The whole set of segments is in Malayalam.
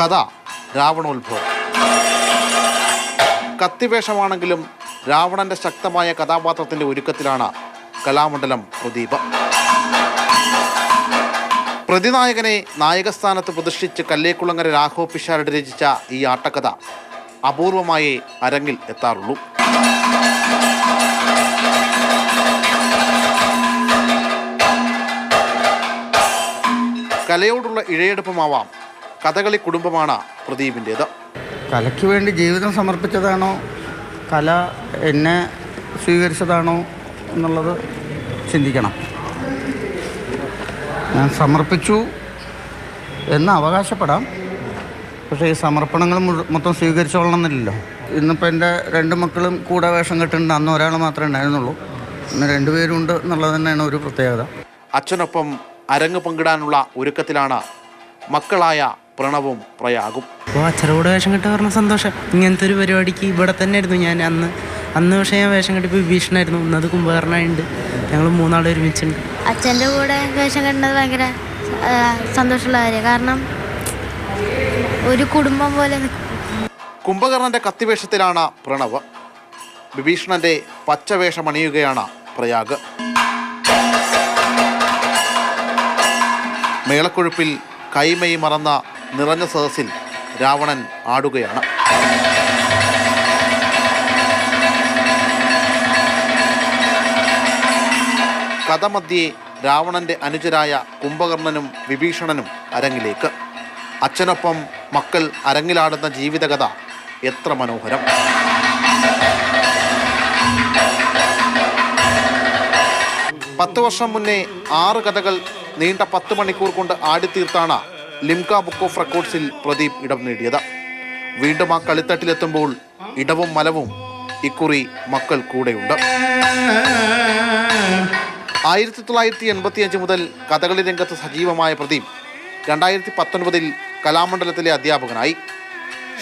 കഥ രാവണോത്ഭവം. കത്തിവേഷമാണെങ്കിലും രാവണന്റെ ശക്തമായ കഥാപാത്രത്തിന്റെ ഒരുക്കത്തിലാണ് കലാമണ്ഡലം പ്രദീപ്. പ്രതിനായകനെ നായകസ്ഥാനത്ത് പ്രതിഷ്ഠിച്ച് കല്ലേക്കുളങ്ങര രാഘവ പിഷാരടി രചിച്ച ഈ ആട്ടക്കഥ അപൂർവമായേ അരങ്ങിൽ എത്താറുള്ളൂ. കലയോടുള്ള ഇഴയെടുപ്പമാവാം കഥകളി കുടുംബമാണ് പ്രദീപിൻ്റേത്. കലയ്ക്ക് വേണ്ടി ജീവിതം സമർപ്പിച്ചതാണോ, കല എന്നെ സ്വീകരിച്ചതാണോ എന്നുള്ളത് ചിന്തിക്കണം. ഞാൻ സമർപ്പിച്ചു എന്ന് അവകാശപ്പെടാം, പക്ഷേ ഈ സമർപ്പണങ്ങൾ മൊത്തം സ്വീകരിച്ചോളണം എന്നില്ലല്ലോ. ഇന്നിപ്പോൾ എൻ്റെ രണ്ട് മക്കളും കൂടെ വേഷം കെട്ടിട്ടുണ്ട്. അന്ന് ഒരാൾ മാത്രമേ ഉണ്ടായിരുന്നുള്ളൂ, ഇന്ന് രണ്ടുപേരുണ്ട് എന്നുള്ളത് തന്നെയാണ് ഒരു പ്രത്യേകത. അച്ഛനൊപ്പം അരങ്ങ് പങ്കിടാനുള്ള ഒരുക്കത്തിലാണ് മക്കളായ പ്രണവും പ്രയാഗും. അപ്പോൾ അച്ഛൻ്റെ കൂടെ വേഷം കെട്ടി പറഞ്ഞ സന്തോഷം. ഇങ്ങനത്തെ ഒരു പരിപാടിക്ക് ഇവിടെ തന്നെ ആയിരുന്നു ഞാൻ അന്ന് പക്ഷേ ഞാൻ വേഷം കെട്ടിപ്പോൾ വിഭീഷണായിരുന്നു. ഇന്നത് കുംഭകർണനുണ്ട്. ഞങ്ങൾ മൂന്നാൾ ഒരുമിച്ചുണ്ട്. അച്ഛൻ്റെ കൂടെ വേഷം കെട്ടുന്നത് ഭയങ്കര സന്തോഷമുള്ള കാര്യമാണ്. കാരണം ഒരു കുടുംബം പോലെ. കുംഭകർണന്റെ കത്തിവേഷത്തിലാണ് പ്രണവ്. വിഭീഷണന്റെ പച്ചവേഷം അണിയുകയാണ് പ്രയാഗ്. മേളക്കൊഴുപ്പിൽ കൈമൈ മറന്ന നിറഞ്ഞ സദസ്സിൽ രാവണൻ ആടുകയാണ്. കഥമധ്യേ രാവണന്റെ അനുജരായ കുംഭകർണനും വിഭീഷണനും അരങ്ങിലേക്ക്. അച്ഛനൊപ്പം മക്കൾ അരങ്ങിലാടുന്ന ജീവിതകഥ എത്ര മനോഹരം. പത്ത് വർഷം മുന്നേ 6 കഥകൾ നീണ്ട 10 മണിക്കൂർ കൊണ്ട് ആടിത്തീർത്താണ് ലിംക ബുക്ക് ഓഫ് റെക്കോർഡ്സിൽ പ്രദീപ് ഇടം നേടിയത്. വീണ്ടും ആ കളിത്തട്ടിലെത്തുമ്പോൾ ഇടവും മലവും ഇക്കുറി മക്കൾ കൂടെയുണ്ട്. 1985 മുതൽ കഥകളി രംഗത്ത് സജീവമായ പ്രദീപ് 2019 കലാമണ്ഡലത്തിലെ അധ്യാപകനായി.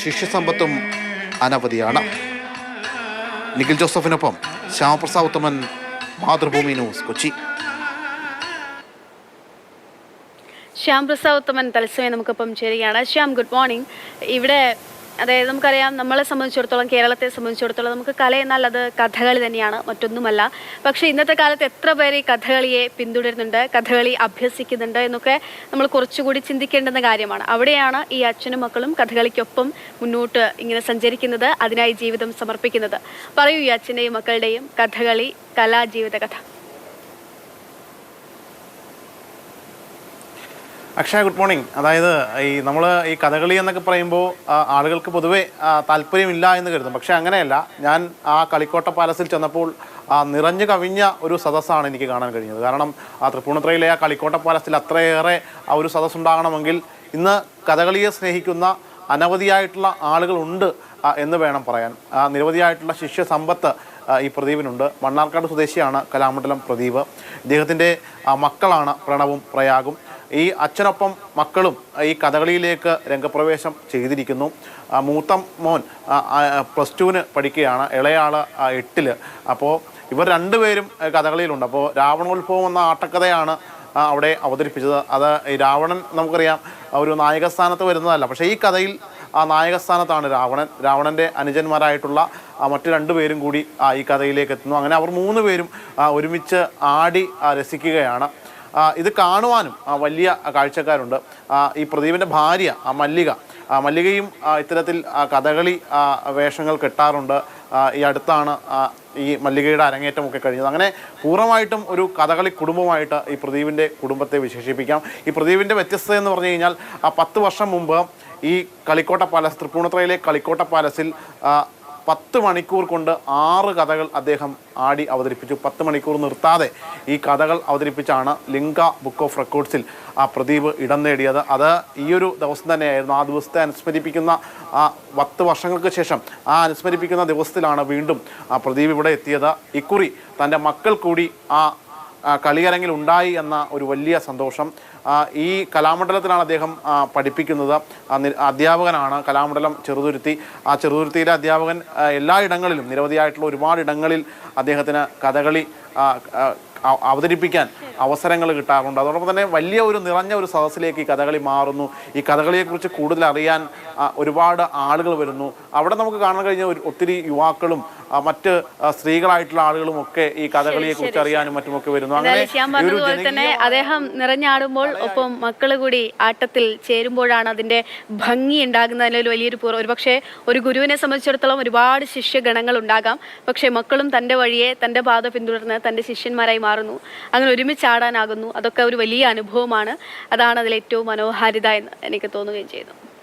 ശിഷ്യസമ്പത്തും അനവധിയാണ്. നിഖിൽ ജോസഫിനൊപ്പം ശ്യാമപ്രസാദ് ഉത്തമൻ, മാതൃഭൂമി ന്യൂസ്, കൊച്ചി. ശ്യാം പ്രസാദ് ഉത്തമൻ തത്സമയം നമുക്കൊപ്പം ചേരുകയാണ്. Shyam, good morning. ഇവിടെ അതായത് നമുക്കറിയാം, നമ്മളെ സംബന്ധിച്ചിടത്തോളം, കേരളത്തെ സംബന്ധിച്ചിടത്തോളം നമുക്ക് കല എന്നാൽ അത് കഥകളി തന്നെയാണ്, മറ്റൊന്നുമല്ല. പക്ഷേ ഇന്നത്തെ കാലത്ത് എത്ര പേര് ഈ കഥകളിയെ പിന്തുടരുന്നുണ്ട്, കഥകളി അഭ്യസിക്കുന്നുണ്ട് എന്നൊക്കെ നമ്മൾ കുറച്ചുകൂടി ചിന്തിക്കേണ്ടുന്ന കാര്യമാണ്. അവിടെയാണ് ഈ അച്ഛനും മക്കളും കഥകളിക്കൊപ്പം മുന്നോട്ട് ഇങ്ങനെ സഞ്ചരിക്കുന്നത്, അതിനായി ജീവിതം സമർപ്പിക്കുന്നത്. പറയൂ, ഈ അച്ഛൻ്റെയും മക്കളുടെയും കഥകളി കലാജീവിത കഥ. Akshaya, good morning. അതായത് നമ്മൾ ഈ കഥകളി എന്നൊക്കെ പറയുമ്പോൾ ആളുകൾക്ക് പൊതുവെ താല്പര്യമില്ല എന്ന് കരുതും. പക്ഷേ അങ്ങനെയല്ല. ഞാൻ ആ കളിക്കോട്ട പാലസിൽ ചെന്നപ്പോൾ നിറഞ്ഞു കവിഞ്ഞ ഒരു സദസ്സാണ് എനിക്ക് കാണാൻ കഴിഞ്ഞത്. കാരണം തൃപ്പൂണിത്തുറയിലെ ആ കളിക്കോട്ട പാലസിൽ അത്രയേറെ ആ ഒരു സദസ്സ് ഉണ്ടാകണമെങ്കിൽ ഇന്ന് കഥകളിയെ സ്നേഹിക്കുന്ന അനവധിയായിട്ടുള്ള ആളുകളുണ്ട് എന്ന് വേണം പറയാൻ. നിരവധിയായിട്ടുള്ള ശിഷ്യ സമ്പത്ത് ഈ പ്രദീപിനുണ്ട്. മണ്ണാർക്കാട് സ്വദേശിയാണ് കലാമണ്ഡലം പ്രദീപ്. ഇദ്ദേഹത്തിൻ്റെ മക്കളാണ് പ്രണവും പ്രയാഗും. ഈ അച്ഛനൊപ്പം മക്കളും ഈ കഥകളിയിലേക്ക് രംഗപ്രവേശം ചെയ്തിരിക്കുന്നു. മൂത്ത മോൻ +2 പഠിക്കുകയാണ്, ഇളയാൾ 8. അപ്പോൾ ഇവർ രണ്ടുപേരും കഥകളിയിലുണ്ട്. അപ്പോൾ രാവണോത്ഭവം എന്ന ആട്ടക്കഥയാണ് അവിടെ അവതരിപ്പിച്ചത്. അത് ഈ രാവണൻ നമുക്കറിയാം ഒരു നായകസ്ഥാനത്ത് വരുന്നതല്ല, പക്ഷേ ഈ കഥയിൽ നായകസ്ഥാനത്താണ് രാവണൻ്റെ അനുജന്മാരായിട്ടുള്ള മറ്റു 2 പേരും കൂടി ഈ കഥയിലേക്ക് എത്തുന്നു. അങ്ങനെ അവർ 3 പേരും ഒരുമിച്ച് ആടി രസിക്കുകയാണ്. ഇത് കാണുവാനും വലിയ കാഴ്ചക്കാരുണ്ട്. ഈ പ്രദീപിൻ്റെ ഭാര്യ മല്ലികയും ഇത്തരത്തിൽ കഥകളി വേഷങ്ങൾ കെട്ടാറുണ്ട്. ഈ അടുത്താണ് ഈ മല്ലികയുടെ അരങ്ങേറ്റമൊക്കെ കഴിഞ്ഞത്. അങ്ങനെ പൂർണ്ണമായിട്ടും ഒരു കഥകളി കുടുംബമായിട്ട് ഈ പ്രദീപിൻ്റെ കുടുംബത്തെ വിശേഷിപ്പിക്കാം. ഈ പ്രദീപിൻ്റെ വ്യത്യസ്തത എന്ന് പറഞ്ഞു കഴിഞ്ഞാൽ 10 വർഷം മുമ്പ് ഈ കളിക്കോട്ട പാലസ്, തൃപ്പൂണിത്തുറയിലെ കളിക്കോട്ട പാലസിൽ 10 മണിക്കൂർ കൊണ്ട് 6 കഥകൾ അദ്ദേഹം ആടി അവതരിപ്പിച്ചു. 10 മണിക്കൂർ നിർത്താതെ ഈ കഥകൾ അവതരിപ്പിച്ചാണ് ലിംക ബുക്ക് ഓഫ് റെക്കോർഡ്സിൽ പ്രദീപ് ഇടം നേടിയത്. അത് ഈയൊരു ദിവസം തന്നെയായിരുന്നു. ആ ദിവസത്തെ അനുസ്മരിപ്പിക്കുന്ന 10 വർഷങ്ങൾക്ക് ശേഷം അനുസ്മരിപ്പിക്കുന്ന ദിവസത്തിലാണ് വീണ്ടും പ്രദീപ് ഇവിടെ എത്തിയത്. ഇക്കുറി തൻ്റെ മക്കൾ കൂടി കളിയരങ്ങിൽ ഉണ്ടായി എന്ന ഒരു വലിയ സന്തോഷം. ഈ കലാമണ്ഡലത്തിലാണ് അദ്ദേഹം പഠിപ്പിക്കുന്നത്. അധ്യാപകനാണ്. കലാമണ്ഡലം ചെറുതുരുത്തി. ചെറുതുരുത്തിയിലെ അധ്യാപകൻ എല്ലായിടങ്ങളിലും നിരവധിയായിട്ടുള്ള ഒരുപാട് ഇടങ്ങളിൽ അദ്ദേഹത്തിന് കഥകളി അവതരിപ്പിക്കാൻ അവസരങ്ങൾ കിട്ടാറുണ്ട്. അതോടൊപ്പം തന്നെ വലിയ ഒരു നിറഞ്ഞ ഒരു സദസ്സിലേക്ക് ഈ കഥകളി മാറുന്നു. ഈ കഥകളിയെക്കുറിച്ച് കൂടുതൽ അറിയാൻ ഒരുപാട് ആളുകൾ വരുന്നു. അവിടെ നമുക്ക് കാണാൻ കഴിഞ്ഞ ഒത്തിരി യുവാക്കളും മറ്റ് സ്ത്രീകളായിട്ടുള്ള ആളുകളും ഒക്കെ ഈ കഥകളിയെ കുറിച്ച് അറിയാനും മറ്റുമൊക്കെ വരുന്നു. അങ്ങനെ ശ്യാം പറഞ്ഞതുപോലെ തന്നെ അദ്ദേഹം നിറഞ്ഞാടുമ്പോൾ ഒപ്പം മക്കൾ കൂടി ആട്ടത്തിൽ ചേരുമ്പോഴാണ് അതിന്റെ ഭംഗി ഉണ്ടാകുന്നതിൽ വലിയൊരു ഒരുപക്ഷെ ഒരു ഗുരുവിനെ സംബന്ധിച്ചിടത്തോളം ഒരുപാട് ശിഷ്യഗണങ്ങൾ ഉണ്ടാകാം. പക്ഷേ മക്കളും തൻ്റെ വഴിയെ തൻ്റെ പാത പിന്തുടർന്ന് തൻ്റെ ശിഷ്യന്മാരായി മാറുന്നു. അങ്ങനെ ഒരുമിച്ച് ആടാനാകുന്നു. അതൊക്കെ ഒരു വലിയ അനുഭവമാണ്. അതാണ് അതിൽ ഏറ്റവും മനോഹാരിത എന്ന് എനിക്ക് തോന്നുകയും ചെയ്തു.